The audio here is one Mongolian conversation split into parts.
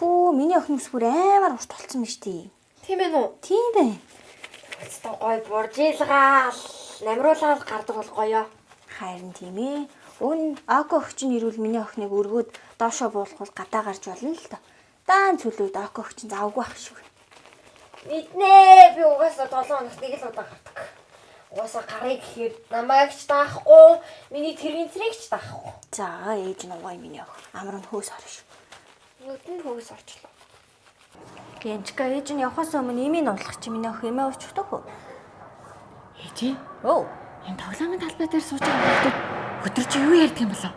Хөө миний охин ус бүр амар урт болсон биз дээ. Тийм ээ нүү? Тийм ээ. Өстө гой буржилгаал намруулаад гардаг бол гоёо. Харин тийм ээ. Өн Око охчин ирвэл миний охиныг өргөөд доошоо буулгавал гадаа гарч болно л доо. Даан цүлүүд Око охчин завгүй ах шиг. Мэднэ. Би угаасаа 7 хоногт нэг л удаа гардаг. Угаасаа гарыг гэхээр намайг ч даахгүй, миний тэрэгцрийг ч даахгүй. За ээж нь угаа миний охин. Амар нь хөөс орно шүү. Нүдэнд хөөс орчлоо. Янчка ээж нь явахаас өмнө имийг уулгах чи миний охин имээ уучдаг хөө. Ээжи. Оо. Энэ тоглоомын талбай дээр сууж байгаа хүмүүс өдөр чи юу ярьдаг юм болов?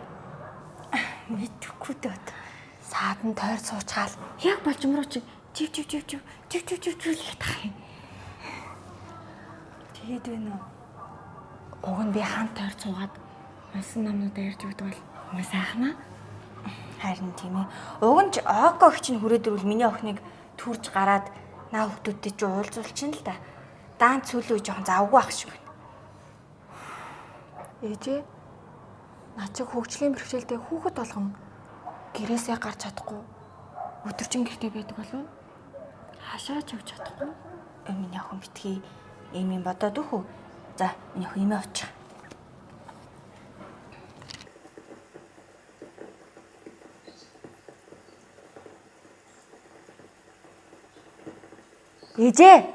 Мэдхгүй дөөд. Саад нь тойр суучгаал. Яг болжмроо чи жив тах юм. Тэгээд вэ нөө. Уг нь би хаан тойр цуугаад унсан намнуудаа ярьж өгдөг бол хүмүүс айхнаа. Харин тийм ээ. Уг нь ч Око охчин хүрээд ирвэл миний охиныг түрж гараад наа хүмүүстэй ч уулзуулчихна л да. Даан цүлүү жоохон завгүй ах шиг байна. Ээжээ. Наа чи хөгжлийн бэрхшээлтэй хүүхэд болгон гэрээсээ гарч чадахгүй. Өдөржин гэртээ байдаг болов? Хашаач явж чадахгүй. Миний охин битгий ийм бодоод өөхөө. За, миний охин имээ авчих. Ээжээ.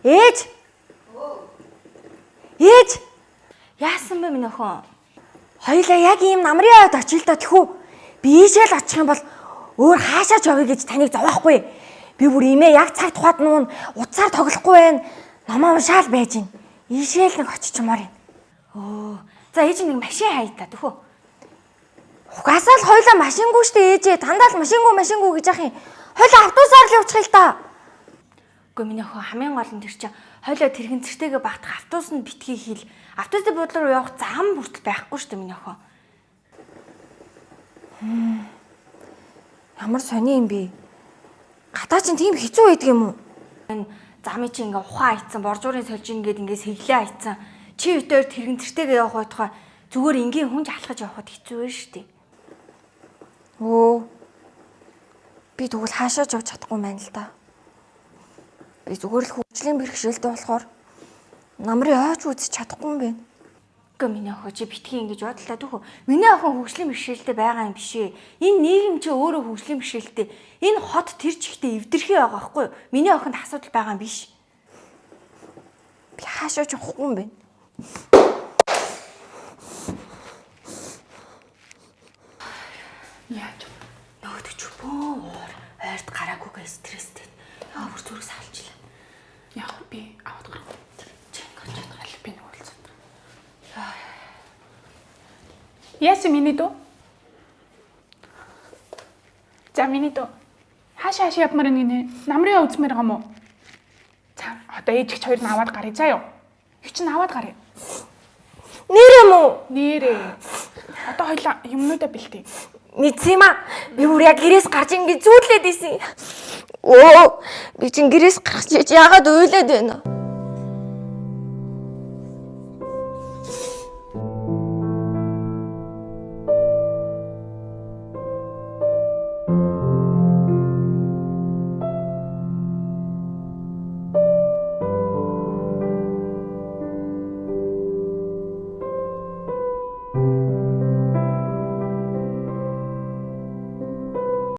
Ээж. Ээж. Яасан бэ миний охин? Хоёлаа яг ийм намрын аваад очил та тэхүү. Би ийшээ л очих юм бол өөр хаашаа ч явъя гэж таныг зовохгүй. Би бүр имээ яг цаг тухайд нуун уцаар тоглохгүй байх. Намаа уншаал байж гин. Ийшээ л нэг очичмаар юм. Оо. За ээж нэг машин хай та тэхүү. Угаасаа л хоёлаа машингүй штэ ээжээ. Дандаа л машингүй гэж яах юм. Хоёлаа автобусаар л явчих л та. Гэхдээ миний охин хамгийн гол нь тэр чинь хоёлоо тэрхэн цэртэйгээ багтах автобус нь битгий хэл. Автобусны буудлын руу явах зам бүртэл байхгүй штэ миний охин. Ямар сони юм бэ? Гадаа чинь тийм хэцүү байдаг юм уу? Энэ замын чи ингээ ухаан айцсан, боржуурын солжин гээд ингээ сэглээ айцсан. Чи өтөр тэрхэн цэртэйгээ явах байтугай зүгээр энгийн хүнж алхаж явахд хэцүү вэ штэ. Өө. Би тэгвэл хаашаа ч явж чадахгүй байна л да. Би зүгээр л хөгжлийн бэрхшээлтэй болохоор намрын ойч үзэж чадахгүй юм байна. Гэхдээ миний охин чи битгий ингэж бодлоо дөхөө. Миний охин хөгжлийн бэрхшээлтэй байгаа юм биш ээ. Энэ нийгэм чи өөрөө хөгжлийн бэрхшээлтэй. Энэ хот тэр чигтээ эвдэрхий байгаа байхгүй юу? Миний охинд асуудал байгаа юм биш. Би хаашаа ч явахгүй юм байна. Яаж нөгөөдөж бөө ойрт гараагүйгээ стресстэй. Яа бүр зүрх салчлаа. Яг би аваад гарах. Чингэж чадгал би нэг уулзсан. Яасан миний дөө? За миний дөө. Хаашаа явмаар нэг намрын үзмээр байгаа мó. За одоо ээжигч хоёр нь аваад гарыг заа юу. Юу ч аваад гарыг. Нэрээ мүү? Нэрээ. Одоо хоёлаа юмнуудаа бэлтээ. Мэдсэн юм аа. Би бүр яг гэрээс гарч ингэ зүүдлээд исэн. Оо, би чин гэрээс гарч яагаад уйлаад байна?